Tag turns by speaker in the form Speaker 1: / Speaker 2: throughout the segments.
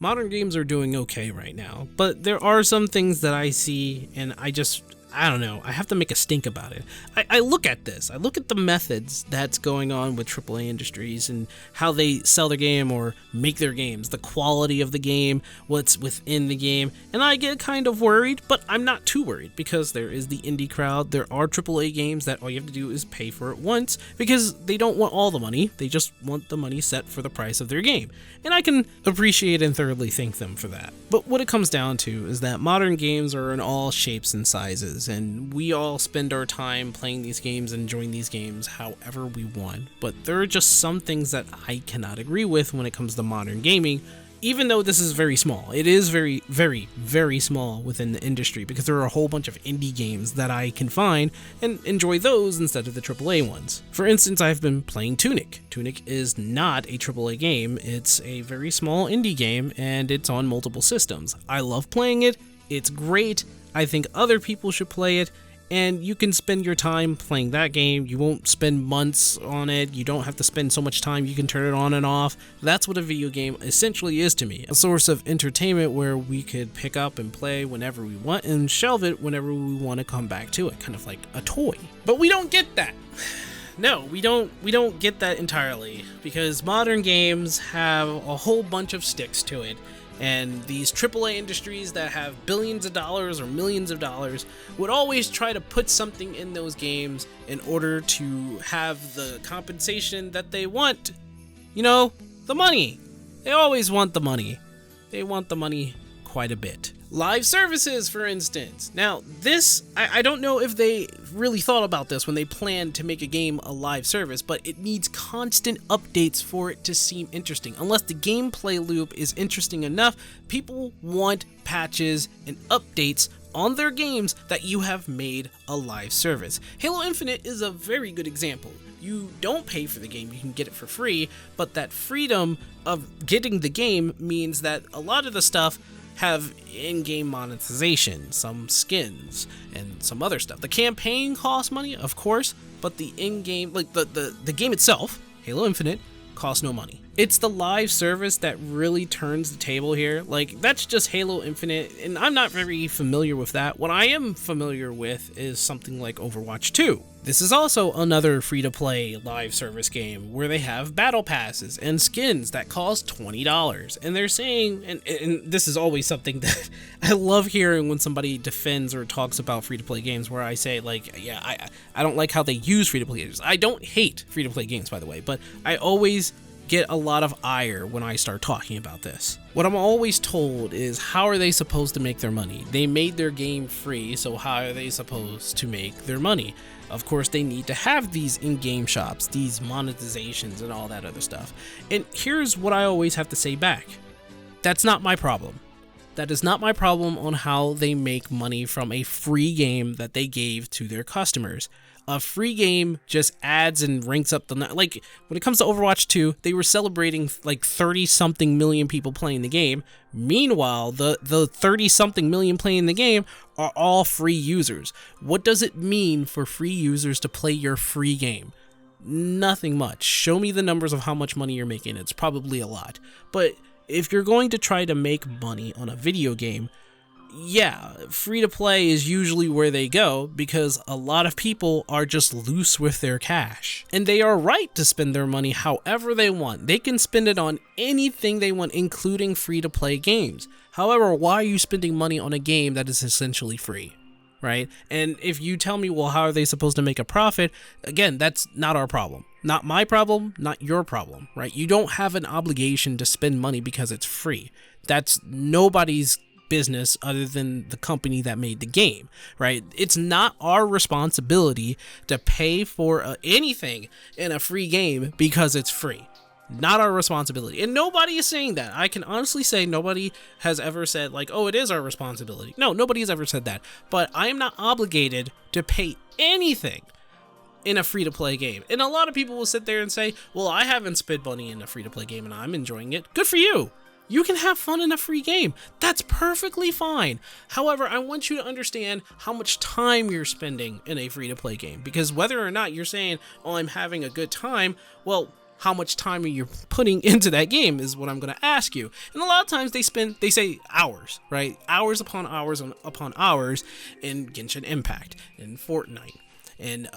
Speaker 1: Modern games are doing okay right now, but there are some things that I see and I don't know, I have to make a stink about it. I look at this, I look at the methods that's going on with AAA industries and how they sell their game or make their games, the quality of the game, what's within the game, and I get kind of worried, but I'm not too worried because there is the indie crowd. There are AAA games that all you have to do is pay for it once because they don't want all the money, they just want the money set for the price of their game. And I can appreciate and thoroughly thank them for that. But what it comes down to is that modern games are in all shapes and sizes, and we all spend our time playing these games and enjoying these games however we want. But there are just some things that I cannot agree with when it comes to modern gaming, even though this is very small. It is very, very, very small within the industry because there are a whole bunch of indie games that I can find and enjoy those instead of the AAA ones. For instance, I've been playing Tunic. Tunic is not a AAA game, it's a very small indie game and it's on multiple systems. I love playing it, it's great, I think other people should play it, and you can spend your time playing that game. You won't spend months on it, you don't have to spend so much time, you can turn it on and off. That's what a video game essentially is to me, a source of entertainment where we could pick up and play whenever we want and shelve it whenever we want to come back to it, kind of like a toy. But we don't get that. No, we don't get that entirely because modern games have a whole bunch of sticks to it. And these AAA industries that have billions of dollars or millions of dollars would always try to put something in those games in order to have the compensation that they want. You know, the money. They always want the money. They want the money quite a bit. Live services, for instance. Now, this, I don't know if they really thought about this when they planned to make a game a live service, but it needs constant updates for it to seem interesting. Unless the gameplay loop is interesting enough, people want patches and updates on their games that you have made a live service. Halo Infinite is a very good example. You don't pay for the game, you can get it for free, but that freedom of getting the game means that a lot of the stuff have in-game monetization, some skins, and some other stuff. The campaign costs money, of course, but the in-game, like the game itself, Halo Infinite, costs no money. It's the live service that really turns the table here. Like, that's just Halo Infinite, and I'm not very familiar with that. What I am familiar with is something like Overwatch 2. This is also another free-to-play live service game where they have battle passes and skins that cost $20. And they're saying, and this is always something that I love hearing when somebody defends or talks about free-to-play games, where I say, like, yeah, I don't like how they use free-to-play games. I don't hate free-to-play games, by the way, but I always get a lot of ire when I start talking about this. What I'm always told is, how are they supposed to make their money? They made their game free, so how are they supposed to make their money? Of course, they need to have these in-game shops, these monetizations, and all that other stuff. And here's what I always have to say back. That's not my problem. That is not my problem on how they make money from a free game that they gave to their customers. A free game just adds and ranks up the... Like, when it comes to Overwatch 2, they were celebrating like 30-something million people playing the game. Meanwhile, the 30-something million playing the game are all free users. What does it mean for free users to play your free game? Nothing much. Show me the numbers of how much money you're making. It's probably a lot. But if you're going to try to make money on a video game, yeah, free to play is usually where they go because a lot of people are just loose with their cash. And they are right to spend their money however they want. They can spend it on anything they want, including free to play games. However, why are you spending money on a game that is essentially free? Right? And if you tell me, well, how are they supposed to make a profit? Again, that's not our problem. Not my problem, not your problem, right? You don't have an obligation to spend money because it's free. That's nobody's business other than the company that made the game, right? It's not our responsibility to pay for anything in a free game because it's free. Not our responsibility. And nobody is saying that. I can honestly say nobody has ever said, like, oh, it is our responsibility. No, nobody has ever said that. But I am not obligated to pay anything in a free-to-play game. And a lot of people will sit there and say, well, I haven't spent money in a free-to-play game and I'm enjoying it. Good for you. You can have fun in a free game. That's perfectly fine. However, I want you to understand how much time you're spending in a free-to-play game. Because whether or not you're saying, oh, I'm having a good time, well, how much time are you putting into that game is what I'm going to ask you. And a lot of times they say hours, right? Hours upon hours upon hours in Genshin Impact, in Fortnite, in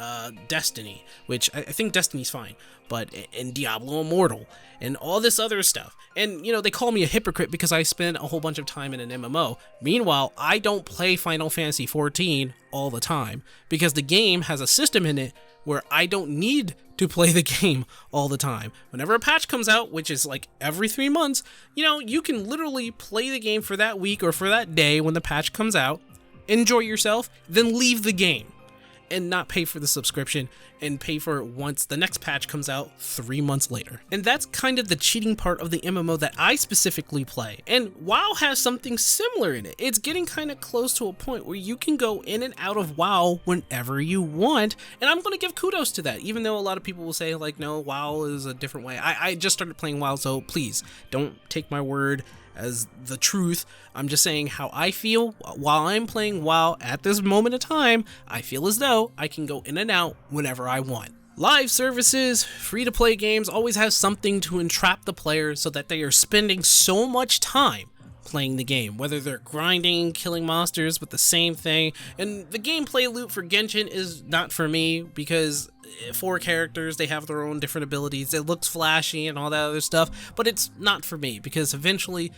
Speaker 1: Destiny, which I think Destiny's fine, but in Diablo Immortal, and all this other stuff. And, you know, they call me a hypocrite because I spend a whole bunch of time in an MMO. Meanwhile, I don't play Final Fantasy XIV all the time because the game has a system in it where I don't need to play the game all the time. Whenever a patch comes out, which is like every 3 months, you know, you can literally play the game for that week or for that day when the patch comes out, enjoy yourself, then leave the game and not pay for the subscription and pay for it once the next patch comes out 3 months later. And that's kind of the cheating part of the MMO that I specifically play. And WoW has something similar in it. It's getting kind of close to a point where you can go in and out of WoW whenever you want. And I'm going to give kudos to that, even though a lot of people will say like, no, WoW is a different way. I just started playing WoW, so please don't take my word as the truth. I'm just saying how I feel while I'm playing WoW at this moment of time. I feel as though I can go in and out whenever I want. Live services, free-to-play games always have something to entrap the player so that they are spending so much time playing the game, whether they're grinding, killing monsters with the same thing. And the gameplay loop for Genshin is not for me because 4 characters, they have their own different abilities. It looks flashy and all that other stuff, but it's not for me because eventually,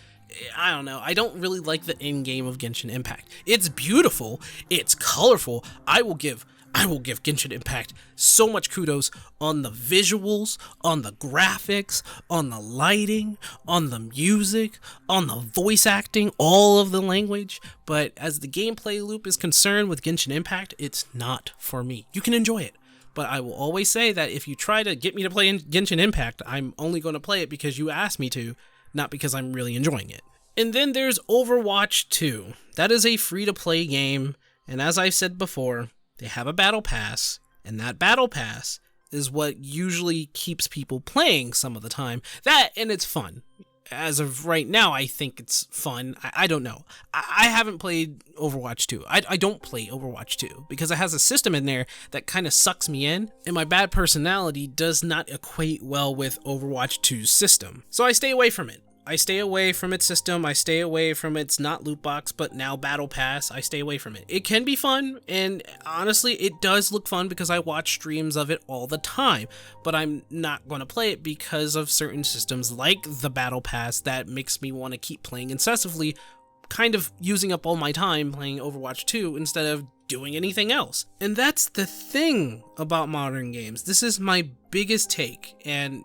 Speaker 1: I don't know, I don't really like the end game of Genshin Impact. It's beautiful, it's colorful. I will give Genshin Impact so much kudos on the visuals, on the graphics, on the lighting, on the music, on the voice acting, all of the language. But as the gameplay loop is concerned with Genshin Impact, it's not for me. You can enjoy it, but I will always say that if you try to get me to play Genshin Impact, I'm only going to play it because you asked me to, not because I'm really enjoying it. And then there's Overwatch 2. That is a free-to-play game, and as I've said before, they have a battle pass, and that battle pass is what usually keeps people playing some of the time. That, and it's fun. As of right now, I think it's fun. I don't know. I haven't played Overwatch 2. I don't play Overwatch 2 because it has a system in there that kind of sucks me in, and my bad personality does not equate well with Overwatch 2's system. So I stay away from it. I stay away from its system, I stay away from its not loot box, but now battle pass, I stay away from it. It can be fun, and honestly, it does look fun because I watch streams of it all the time, but I'm not going to play it because of certain systems like the battle pass that makes me want to keep playing incessantly, kind of using up all my time playing Overwatch 2 instead of doing anything else. And that's the thing about modern games. This is my biggest take, and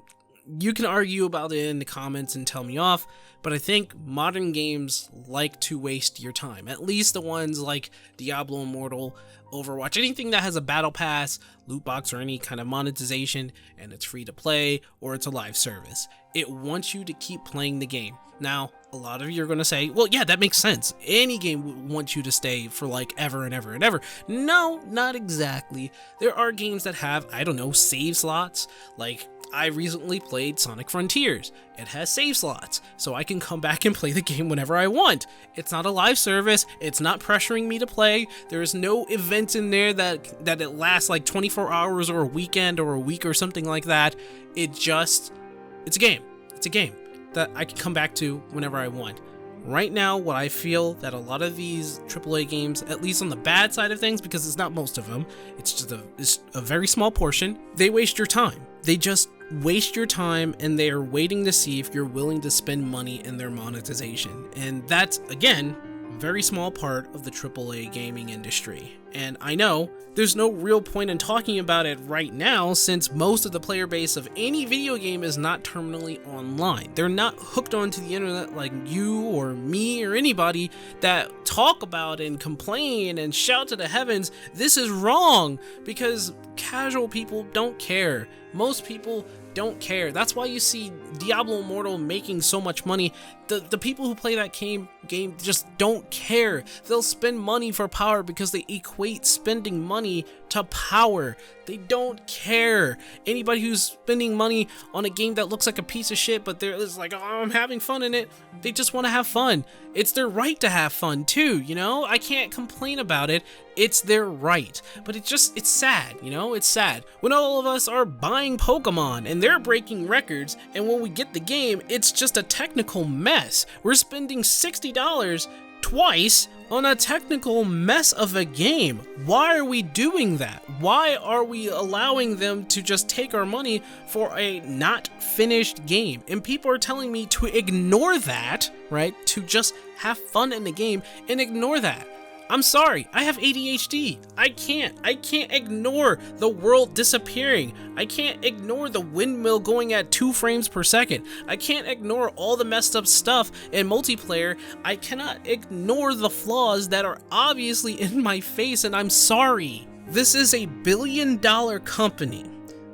Speaker 1: you can argue about it in the comments and tell me off, but I think modern games like to waste your time. At least the ones like Diablo Immortal, Overwatch, anything that has a battle pass, loot box, or any kind of monetization, and it's free to play, or it's a live service. It wants you to keep playing the game. Now, a lot of you are going to say, well, yeah, that makes sense. Any game wants you to stay for like ever and ever and ever. No, not exactly. There are games that have, I don't know, save slots. Like, I recently played Sonic Frontiers. It has save slots, so I can come back and play the game whenever I want. It's not a live service. It's not pressuring me to play. There's no events in there that it lasts like 24 hours or a weekend or a week or something like that. It's a game. It's a game that I can come back to whenever I want. Right now, what I feel that a lot of these AAA games, at least on the bad side of things, because it's not most of them, it's just a very small portion, they waste your time. They just waste your time, and they are waiting to see if you're willing to spend money in their monetization. And that's, again, a very small part of the AAA gaming industry. And I know there's no real point in talking about it right now since most of the player base of any video game is not terminally online. They're not hooked onto the internet like you or me or anybody that talk about and complain and shout to the heavens, this is wrong, because casual people don't care. Most people don't care. That's why you see Diablo Immortal making so much money. The people who play that game game just don't care. They'll spend money for power because they equate spending money to power. They don't care. Anybody who's spending money on a game that looks like a piece of shit, but they're just like, oh, I'm having fun in it. They just want to have fun. It's their right to have fun too, you know? I can't complain about it. It's their right. But it's sad, you know? It's sad. When all of us are buying Pokemon and they're breaking records, and when we get the game, it's just a technical mess. We're spending $60 twice on a technical mess of a game. Why are we doing that? Why are we allowing them to just take our money for a not finished game? And people are telling me to ignore that, right? To just have fun in the game and ignore that. I'm sorry, I have ADHD. I can't ignore the world disappearing. I can't ignore the windmill going at 2 frames per second. I can't ignore all the messed up stuff in multiplayer. I cannot ignore the flaws that are obviously in my face, and I'm sorry. This is a billion-dollar company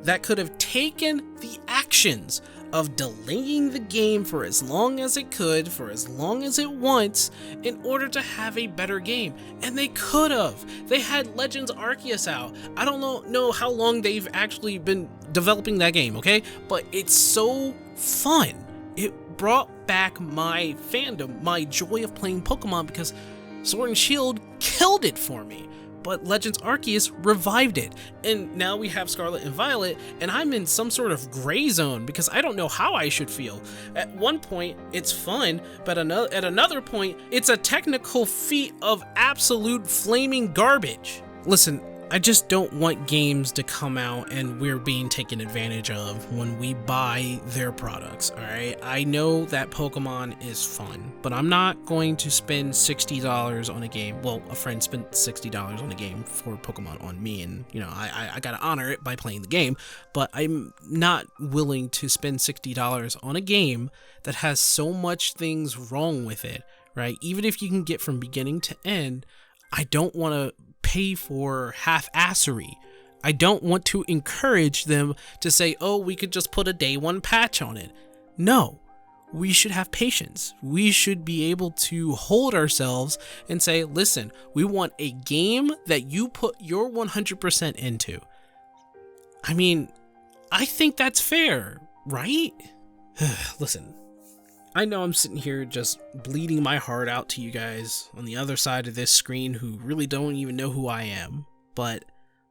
Speaker 1: that could have taken the actions of delaying the game for as long as it could, for as long as it wants, in order to have a better game. And they could have. They had Legends Arceus out. I don't know how long they've actually been developing that game, okay? But it's so fun. It brought back my fandom, my joy of playing Pokemon, because Sword and Shield killed it for me. But Legends Arceus revived it, and now we have Scarlet and Violet, and I'm in some sort of gray zone because I don't know how I should feel. At one point, it's fun, but at another point, it's a technical feat of absolute flaming garbage. Listen, I just don't want games to come out and we're being taken advantage of when we buy their products, alright? I know that Pokemon is fun, but I'm not going to spend $60 on a game. Well, a friend spent $60 on a game for Pokemon on me, and, you know, I gotta honor it by playing the game, but I'm not willing to spend $60 on a game that has so much things wrong with it, right? Even if you can get from beginning to end, I don't want to pay for half-assery. I don't want to encourage them to say, oh, we could just put a day one patch on it. No, we should have patience. We should be able to hold ourselves and say, listen, we want a game that you put your 100% into. I mean, I think that's fair, right? Listen, I know I'm sitting here just bleeding my heart out to you guys on the other side of this screen who really don't even know who I am, but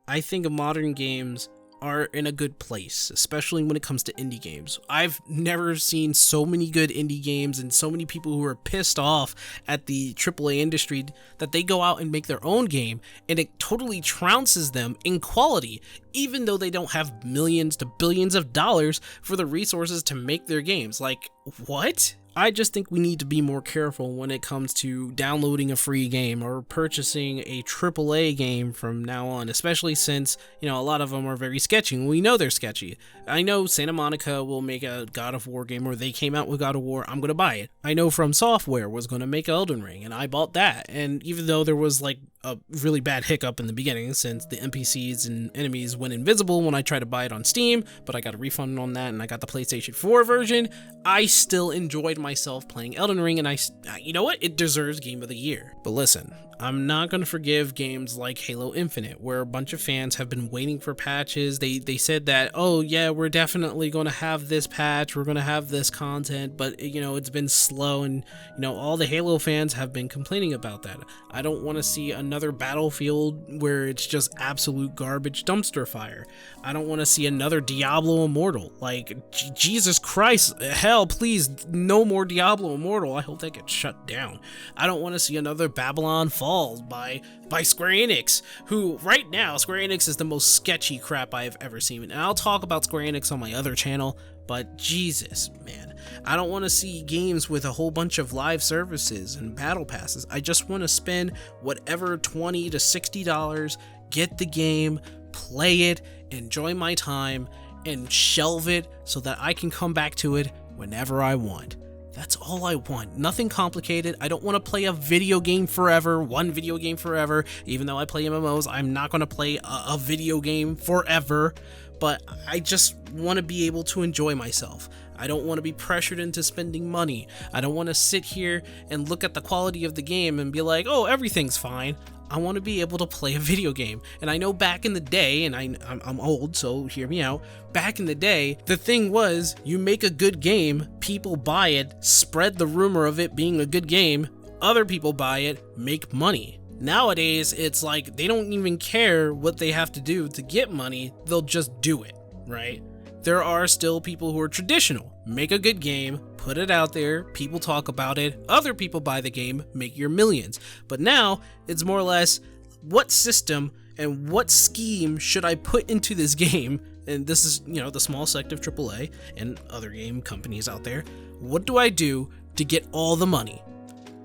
Speaker 1: I think modern games are in a good place, especially when it comes to indie games. I've never seen so many good indie games and so many people who are pissed off at the AAA industry that they go out and make their own game, and it totally trounces them in quality, even though they don't have millions to billions of dollars for the resources to make their games. Like, what? I just think we need to be more careful when it comes to downloading a free game or purchasing a AAA game from now on, especially since, you know, a lot of them are very sketchy, and we know they're sketchy. I know Santa Monica will make a God of War game, or they came out with God of War, I'm going to buy it. I know From Software was going to make Elden Ring, and I bought that, and even though there was like a really bad hiccup in the beginning since the NPCs and enemies went invisible when I tried to buy it on Steam, but I got a refund on that and I got the PlayStation 4 version, I still enjoyed myself playing Elden Ring, and you know what? It deserves Game of the Year. But listen, I'm not going to forgive games like Halo Infinite, where a bunch of fans have been waiting for patches. They said that, oh yeah, we're definitely going to have this patch, we're going to have this content, but you know, it's been slow, and you know, all the Halo fans have been complaining about that. I don't want to see another Battlefield where it's just absolute garbage dumpster fire. I don't want to see another Diablo Immortal. Like, Jesus Christ, hell, please, no more Diablo Immortal. I hope that gets shut down. I don't want to see another Babylon Falls by Square Enix, who right now, Square Enix is the most sketchy crap I have ever seen. And I'll talk about Square Enix on my other channel, but Jesus, man, I don't want to see games with a whole bunch of live services and battle passes. I just want to spend whatever $20 to $60, get the game, play it, enjoy my time, and shelve it so that I can come back to it whenever I want. That's all I want. Nothing complicated. I don't want to play a video game forever, one video game forever. Even though I play MMOs, I'm not going to play a video game forever. but I just want to be able to enjoy myself. I don't want to be pressured into spending money. I don't want to sit here and look at the quality of the game and be like, oh, everything's fine. I want to be able to play a video game. And I know back in the day, and I'm old, so hear me out. Back in the day, the thing was, you make a good game, people buy it, spread the rumor of it being a good game, other people buy it, make money. Nowadays, it's like they don't even care what they have to do to get money, they'll just do it, right? There are still people who are traditional. Make a good game, put it out there, people talk about it, other people buy the game, make your millions. But now, it's more or less, what system and what scheme should I put into this game? And this is, the small sect of AAA and other game companies out there. What do I do to get all the money?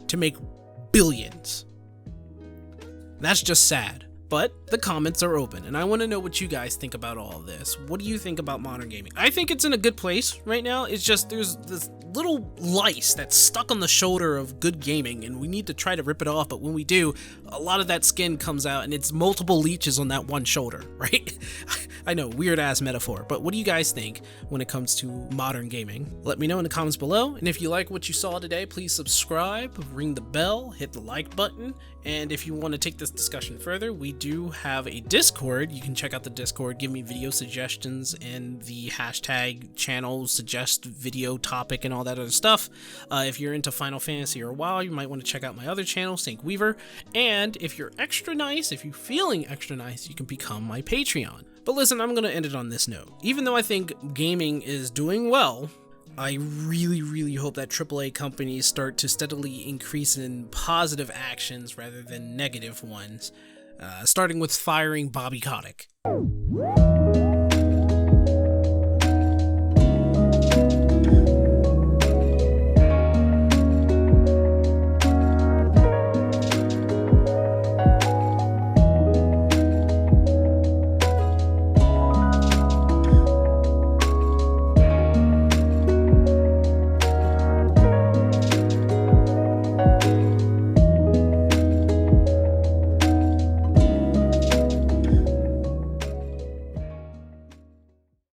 Speaker 1: To make billions? That's just sad. But the comments are open, and I want to know what you guys think about all of this. What do you think about modern gaming? I think it's in a good place right now. It's just there's this little lice that's stuck on the shoulder of good gaming, and we need to try to rip it off, but when we do, a lot of that skin comes out, and it's multiple leeches on that one shoulder, right? I know, weird-ass metaphor, but what do you guys think when it comes to modern gaming? Let me know in the comments below, and if you like what you saw today, please subscribe, ring the bell, hit the like button, and if you want to take this discussion further, we do have a Discord. You can check out the Discord, give me video suggestions in the hashtag channel, suggest video topic, and all that other stuff. If you're into Final Fantasy or WoW, you might want to check out my other channel, Sync Weaver. And if you're extra nice, if you're feeling extra nice, you can become my Patreon. But listen, I'm going to end it on this note. Even though I think gaming is doing well, I really, really hope that AAA companies start to steadily increase in positive actions rather than negative ones, starting with firing Bobby Kotick.